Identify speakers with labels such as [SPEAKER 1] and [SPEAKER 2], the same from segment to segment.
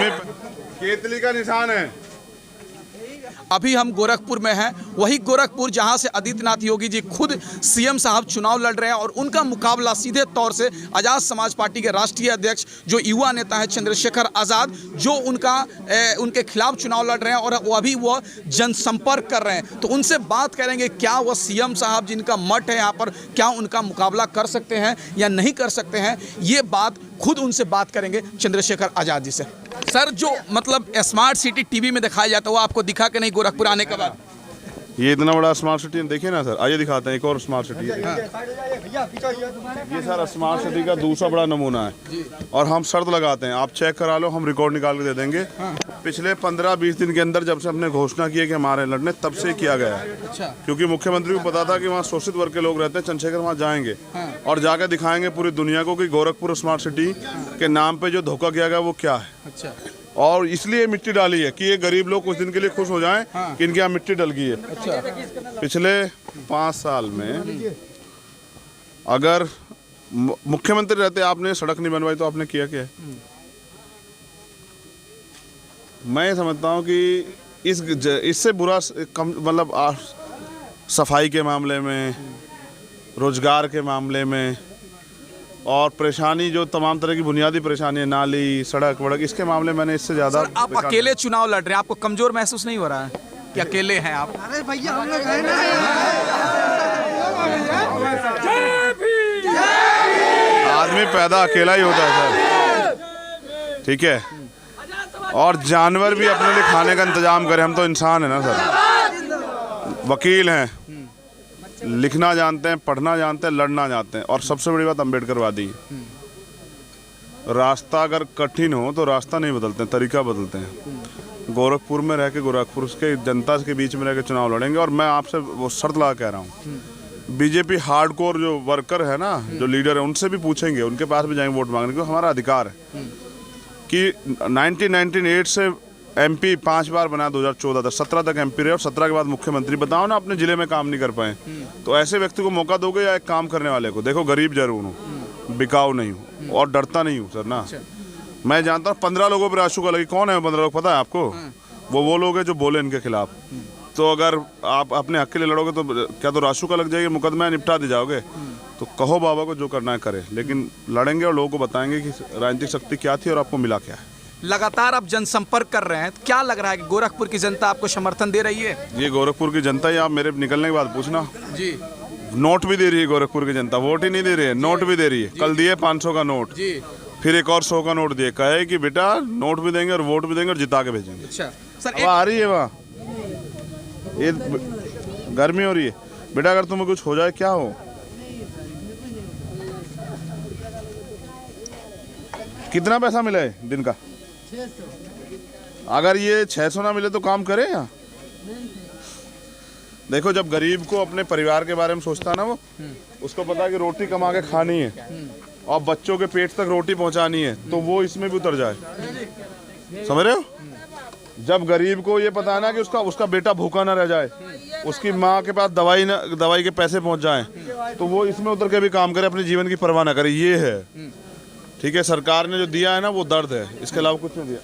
[SPEAKER 1] आदमी केतली का निशान है।
[SPEAKER 2] अभी हम गोरखपुर में हैं, वही गोरखपुर जहां से आदित्यनाथ योगी जी खुद सीएम साहब चुनाव लड़ रहे हैं और उनका मुकाबला सीधे तौर से आज़ाद समाज पार्टी के राष्ट्रीय अध्यक्ष जो युवा नेता हैं चंद्रशेखर आज़ाद, जो उनके खिलाफ चुनाव लड़ रहे हैं और अभी वो जनसंपर्क कर रहे हैं। तो उनसे बात करेंगे क्या वो सीएम साहब जिनका मठ है यहाँ पर, क्या उनका मुकाबला कर सकते हैं या नहीं कर सकते हैं, ये बात खुद उनसे बात करेंगे चंद्रशेखर आज़ाद जी से। सर, जो मतलब स्मार्ट सिटी टीवी में दिखाया जाता है वो आपको दिखा कि नहीं गोरखपुर आने के बाद?
[SPEAKER 1] ये इतना बड़ा स्मार्ट सिटी देखिए ना सर, आइए दिखाते हैं एक और स्मार्ट सिटी। ये सर स्मार्ट सिटी का दूसरा बड़ा नमूना है और हम शर्त लगाते हैं, आप चेक करा लो, हम रिकॉर्ड निकाल के दे देंगे। पिछले 15-20 दिन के अंदर जब से हमने घोषणा की है कि हमारे लड़ने, तब से किया गया है। क्योंकि मुख्यमंत्री को पता था कि वहाँ शोषित वर्ग के लोग रहते हैं, चंद्रशेखर वहाँ जाएंगे और जाकर दिखाएंगे पूरी दुनिया को कि गोरखपुर स्मार्ट सिटी के नाम पे जो धोखा किया गया वो क्या है। और इसलिए मिट्टी डाली है कि ये गरीब लोग कुछ दिन के लिए खुश हो जाएं कि इनके यहाँ मिट्टी डल गई है। पिछले 5 साल में अगर मुख्यमंत्री रहते आपने सड़क नहीं बनवाई तो आपने किया क्या है? मैं समझता हूँ कि इससे बुरा मतलब सफाई के मामले में, रोजगार के मामले में और परेशानी जो तमाम तरह की बुनियादी परेशानी है, नाली, सड़क वड़क, इसके मामले मैंने इससे ज़्यादा।
[SPEAKER 2] आप अकेले चुनाव लड़ रहे हैं, आपको कमजोर महसूस नहीं हो रहा है कि अकेले हैं आप?
[SPEAKER 3] अरे भैया हम लोग हैं ना।
[SPEAKER 1] आदमी पैदा अकेला ही होता है सर, ठीक है, और जानवर भी अपने लिए खाने का इंतजाम करें। हम तो इंसान है ना सर, वकील हैं, लिखना जानते हैं, पढ़ना जानते हैं, लड़ना जानते हैं और सबसे बड़ी बात अम्बेडकरवादी है। रास्ता अगर कठिन हो तो रास्ता नहीं बदलते हैं, तरीका बदलते हैं। गोरखपुर में रह के, गोरखपुर के जनता के बीच में रह के चुनाव लड़ेंगे और मैं आपसे वो शर्त लगा कह रहा हूँ, बीजेपी हार्डकोर जो वर्कर है ना, जो लीडर है, उनसे भी पूछेंगे, उनके पास भी जाएंगे वोट मांगने, क्योंकि हमारा अधिकार है कि 1998 से एमपी 5 बार बना, 2014 तक, 17 तक एमपी रहे और 17 के बाद मुख्यमंत्री। बताओ ना, अपने जिले में काम नहीं कर पाए तो ऐसे व्यक्ति को मौका दोगे या एक काम करने वाले को? देखो, गरीब जरूर हूँ, बिकाऊ नहीं हूँ और डरता नहीं हूँ सर ना। मैं जानता हूँ 15 लोगों पर आशुका लगी। कौन है 15 लोग, पता है आपको? वो लोग हैं जो बोले इनके खिलाफ। तो अगर आप अपने हक के लिए लड़ोगे तो क्या तो राशु का लग जाएगी, मुकदमा निपटा दी जाओगे? तो कहो बाबा को जो करना है करे, लेकिन लड़ेंगे और लोगों को बताएंगे कि राजनीतिक शक्ति क्या थी और आपको मिला क्या है।
[SPEAKER 2] लगातार आप जनसंपर्क कर रहे हैं, क्या लग रहा है कि गोरखपुर की जनता आपको समर्थन दे रही है?
[SPEAKER 1] ये गोरखपुर की जनता ही, आप मेरे निकलने के बाद पूछना
[SPEAKER 2] जी,
[SPEAKER 1] नोट भी दे रही है गोरखपुर की जनता, वोट ही नहीं दे रही है, नोट भी दे रही है। कल दिए 500 का नोट जी, फिर एक और 100 का नोट दिए, कहे कि बेटा नोट भी देंगे और वोट भी देंगे और जिता के भेजेंगे।
[SPEAKER 2] अच्छा सर,
[SPEAKER 1] अब आ रही है वहाँ, ये गर्मी हो रही है बेटा, अगर तुम्हें कुछ हो जाए क्या हो? कितना पैसा मिला है दिन का? 600। अगर ये 600 ना मिले तो काम करे यहाँ? देखो, जब गरीब को अपने परिवार के बारे में सोचता है ना, वो उसको पता है कि रोटी कमा के खानी है और बच्चों के पेट तक रोटी पहुंचानी है, तो वो इसमें भी उतर जाए। समझ रहे हो? जब गरीब को ये पता है ना कि उसका बेटा भूखा ना रह जाए, उसकी माँ के पास दवाई के पैसे पहुंच जाएं, तो वो इसमें उतर के भी काम करे, अपने जीवन की परवाह ना करे। ये है, ठीक है। सरकार ने जो दिया है ना वो दर्द है, इसके अलावा कुछ नहीं दिया।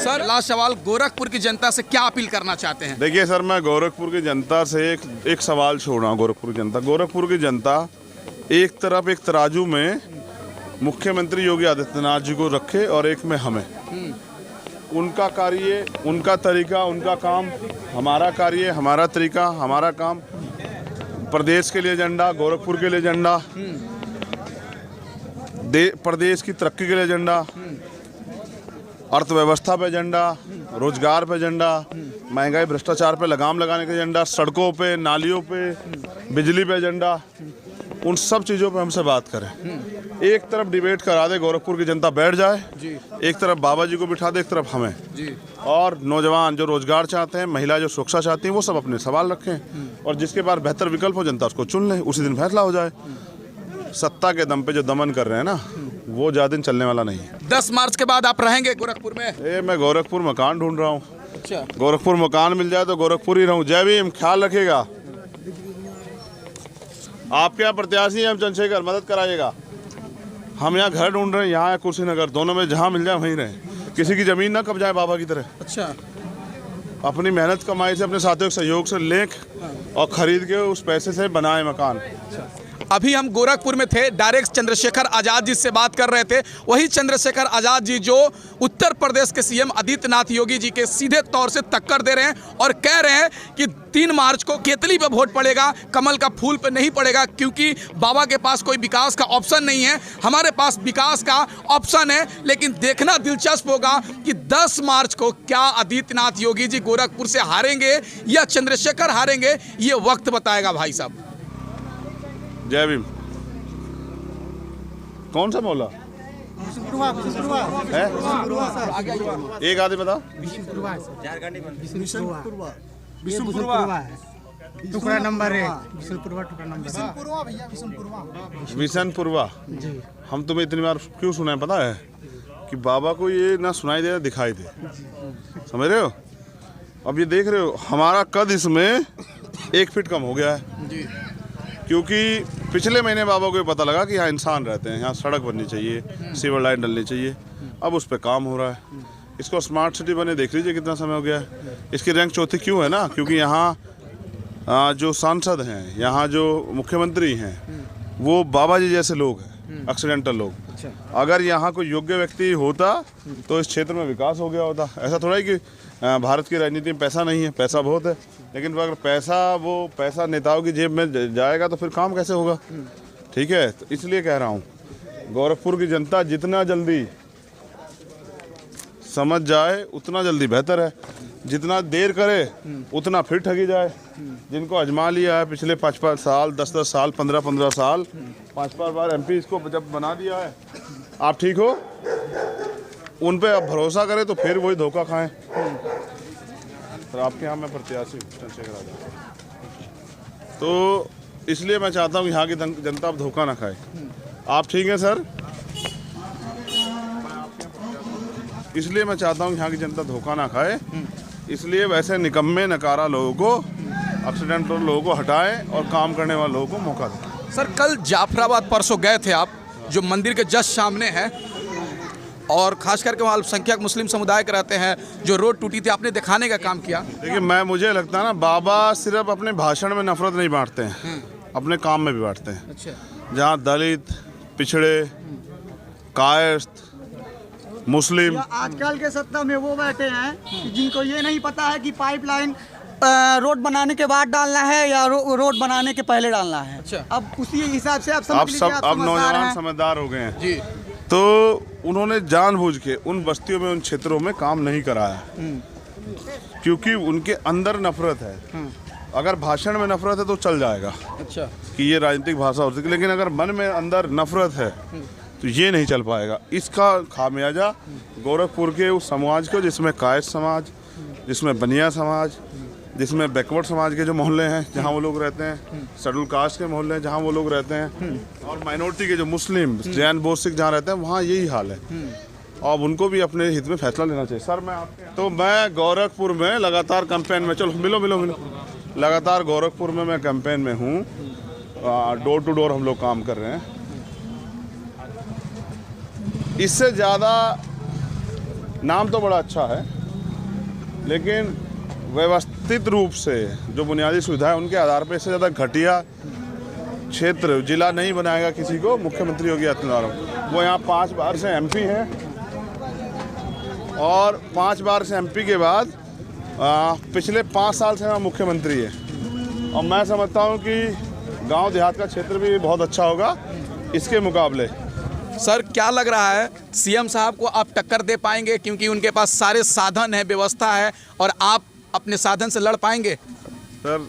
[SPEAKER 2] सर, लास्ट सवाल, गोरखपुर की जनता से क्या अपील करना चाहते हैं?
[SPEAKER 1] देखिए सर, मैं गोरखपुर की जनता से एक सवाल छोड़ रहा हूँ। गोरखपुर की जनता एक तरफ एक तराजू में मुख्यमंत्री योगी आदित्यनाथ जी को रखे और एक में हमें। उनका कार्य, उनका तरीका, उनका काम, हमारा कार्य, हमारा तरीका, हमारा काम। प्रदेश के लिए एजेंडा, गोरखपुर के लिए एजेंडा, प्रदेश की तरक्की के लिए एजेंडा, अर्थव्यवस्था पे एजेंडा, रोजगार पे एजेंडा, महंगाई भ्रष्टाचार पे लगाम लगाने का एजेंडा, सड़कों पे, नालियों पे, बिजली पे एजेंडा। उन सब चीज़ों पे हमसे बात करें। एक तरफ डिबेट करा दे, गोरखपुर की जनता बैठ जाए जी। एक तरफ बाबा जी को बिठा दे, एक तरफ हमें जी। और नौजवान जो रोजगार चाहते हैं, महिला जो सुरक्षा चाहती हैं, वो सब अपने सवाल रखें और जिसके पास बेहतर विकल्प हो जनता उसको चुन ले, उसी दिन फैसला हो जाए। सत्ता के दम पे जो दमन कर रहे हैं ना, वो ज़्यादा दिन चलने वाला नहीं है।
[SPEAKER 2] 10 मार्च के बाद आप रहेंगे गोरखपुर में?
[SPEAKER 1] मैं गोरखपुर मकान ढूंढ रहा हूँ।
[SPEAKER 2] अच्छा,
[SPEAKER 1] गोरखपुर मकान मिल जाए तो गोरखपुर ही रहूँ। जय भीम, ख्याल रखिएगा। आपके यहाँ प्रत्याशी हैं हम चंद्रशेखर, मदद कराइएगा। हम यहाँ घर ढूंढ रहे हैं, यहाँ है कुर्सीनगर, दोनों में जहाँ मिल जाए वहीं रहे। किसी की ज़मीन ना कब्जाए बाबा की तरह।
[SPEAKER 2] अच्छा,
[SPEAKER 1] अपनी मेहनत कमाई से, अपने साथियों के सहयोग से लें और ख़रीद के उस पैसे से बनाए मकान।
[SPEAKER 2] अभी हम गोरखपुर में थे, डायरेक्ट चंद्रशेखर आज़ाद जी से बात कर रहे थे। वही चंद्रशेखर आज़ाद जी जो उत्तर प्रदेश के सीएम आदित्यनाथ योगी जी के सीधे तौर से टक्कर दे रहे हैं और कह रहे हैं कि 3 मार्च को केतली पे वोट पड़ेगा, कमल का फूल पे नहीं पड़ेगा, क्योंकि बाबा के पास कोई विकास का ऑप्शन नहीं है। हमारे पास विकास का ऑप्शन है, लेकिन देखना दिलचस्प होगा कि 10 मार्च को क्या आदित्यनाथ योगी जी गोरखपुर से हारेंगे या चंद्रशेखर हारेंगे, ये वक्त बताएगा भाई साहब।
[SPEAKER 1] जय भीम। कौन सा मौला है? एक आदमी बता।
[SPEAKER 3] टुकड़ा नंबर 1
[SPEAKER 1] बिशनपुरवा। हम तुम्हें इतनी बार क्यों सुनाए पता है? कि बाबा को ये ना सुनाई दे दिखाई दे, समझ रहे हो? अब ये देख रहे हो हमारा कद इसमें 1 फीट कम हो गया है, क्योंकि पिछले महीने बाबा को ये पता लगा कि यहाँ इंसान रहते हैं, यहाँ सड़क बननी चाहिए, सीवर लाइन डलनी चाहिए। अब उस पर काम हो रहा है। इसको स्मार्ट सिटी बने देख लीजिए कितना समय हो गया है। इसकी रैंक चौथी क्यों है ना? क्योंकि यहाँ जो सांसद हैं, यहाँ जो मुख्यमंत्री हैं, वो बाबा जी जैसे लोग हैं, एक्सीडेंटल लोग। अगर यहाँ कोई योग्य व्यक्ति होता तो इस क्षेत्र में विकास हो गया होता। ऐसा थोड़ा है कि भारत की राजनीति में पैसा नहीं है, पैसा बहुत है, लेकिन अगर पैसा नेताओं की जेब में जाएगा तो फिर काम कैसे होगा? ठीक है, तो इसलिए कह रहा हूँ गोरखपुर की जनता जितना जल्दी समझ जाए उतना जल्दी बेहतर है। जितना देर करे उतना फिर ठगी जाए। जिनको अजमा लिया है पिछले 5-5 साल, 10-10 साल, 15-15 साल, 5-5 बार MP इसको जब बना दिया है, आप ठीक हो, उन पे आप भरोसा करें तो फिर वही धोखा खाएं। सर आपके यहाँ मैं प्रत्याशी चंद्रशेखर आज़ाद, तो इसलिए मैं चाहता हूँ कि यहाँ की जनता अब धोखा ना खाए। आप ठीक हैं सर? इसलिए मैं चाहता हूँ यहाँ की जनता धोखा ना खाए। इसलिए वैसे निकम्मे नकारा लोगों को, एक्सीडेंटल लोगों को हटाएं और काम करने वाले लोगों को मौका दें।
[SPEAKER 2] सर कल जाफराबाद परसों गए थे आप, जो मंदिर के जस्ट सामने है, और खास करके वहाँ अल्पसंख्यक मुस्लिम समुदाय के रहते हैं, जो रोड टूटी थी, आपने दिखाने का काम किया।
[SPEAKER 1] देखिए मुझे लगता है ना, बाबा सिर्फ अपने भाषण में नफरत नहीं बांटते हैं, अपने काम में भी बांटते हैं।
[SPEAKER 2] अच्छा।
[SPEAKER 1] जहाँ दलित, पिछड़े, कायस्थ, मुस्लिम,
[SPEAKER 3] आजकल के सत्ता में वो बैठे हैं कि जिनको ये नहीं पता है कि पाइपलाइन रोड बनाने के बाद डालना है या रोड बनाने के पहले डालना है।
[SPEAKER 2] अच्छा।
[SPEAKER 3] अब उसी हिसाब से आप
[SPEAKER 1] नौजवान समझदार हो गए हैं
[SPEAKER 2] जी।
[SPEAKER 1] तो उन्होंने जानबूझ के उन बस्तियों में, उन क्षेत्रों में काम नहीं कराया, क्योंकि उनके अंदर नफरत है। अगर भाषण में नफरत है तो चल जाएगा।
[SPEAKER 2] अच्छा।
[SPEAKER 1] कि ये राजनीतिक भाषा होती है, लेकिन अगर मन में अंदर नफरत है तो ये नहीं चल पाएगा। इसका खामियाजा गोरखपुर के उस समाज को, जिसमें कायस्थ समाज, जिसमें बनिया समाज, जिसमें बैकवर्ड समाज के जो मोहल्ले हैं जहाँ वो लोग रहते हैं, शेड्यूल कास्ट के मोहल्ले हैं जहाँ वो लोग रहते हैं, और माइनॉरिटी के जो मुस्लिम, जैन, बौद्ध, सिख जहाँ रहते हैं, वहाँ यही हाल है। और उनको भी अपने हित में फैसला लेना चाहिए। सर मैं गोरखपुर में लगातार कैंपेन में, चलो मिलो, लगातार गोरखपुर में मैं कैंपेन में हूँ। डोर टू डोर हम लोग काम कर रहे हैं। इससे ज़्यादा नाम तो बड़ा अच्छा है, लेकिन व्यवस्थित रूप से जो बुनियादी सुविधा है उनके आधार पर इससे ज़्यादा घटिया क्षेत्र जिला नहीं बनाएगा किसी को मुख्यमंत्री योगी आदित्यनाथ। वो यहाँ 5 बार से MP हैं, और 5 बार से MP के बाद पिछले 5 साल से वहाँ मुख्यमंत्री है। और मैं समझता हूँ कि गांव देहात का क्षेत्र भी बहुत अच्छा होगा इसके मुकाबले।
[SPEAKER 2] सर क्या लग रहा है, CM साहब को आप टक्कर दे पाएंगे, क्योंकि उनके पास सारे साधन है, व्यवस्था है, और आप अपने साधन से लड़ पाएंगे?
[SPEAKER 1] सर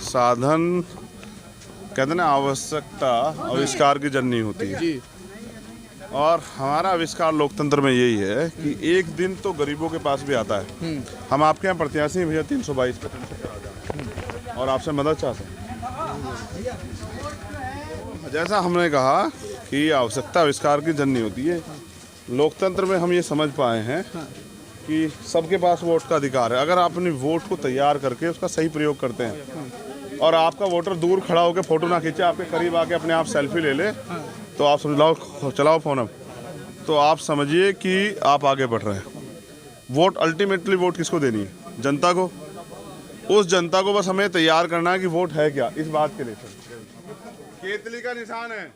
[SPEAKER 1] साधन कहते ना, आवश्यकता आविष्कार की जननी होती है
[SPEAKER 2] जी।
[SPEAKER 1] और हमारा आविष्कार लोकतंत्र में यही है कि एक दिन तो गरीबों के पास भी आता है। हम आपके यहाँ प्रत्याशी भैया 322 पे चंद्रशेखर आज़ाद, और आपसे मदद चाहते हैं। जैसा हमने कहा कि आवश्यकता आविष्कार की जननी होती है, लोकतंत्र में हम ये समझ पाए हैं कि सबके पास वोट का अधिकार है। अगर आप अपनी वोट को तैयार करके उसका सही प्रयोग करते हैं और आपका वोटर दूर खड़ा होकर फोटो ना खींचे, आपके करीब आके अपने आप सेल्फी ले ले, तो आप समझ चलाओ फ़ोन अब, तो आप समझिए कि आप आगे बढ़ रहे हैं। वोट अल्टीमेटली वोट किसको देनी है? जनता को। उस जनता को बस हमें तैयार करना है कि वोट है क्या, इस बात के लिए। केतली का निशान है।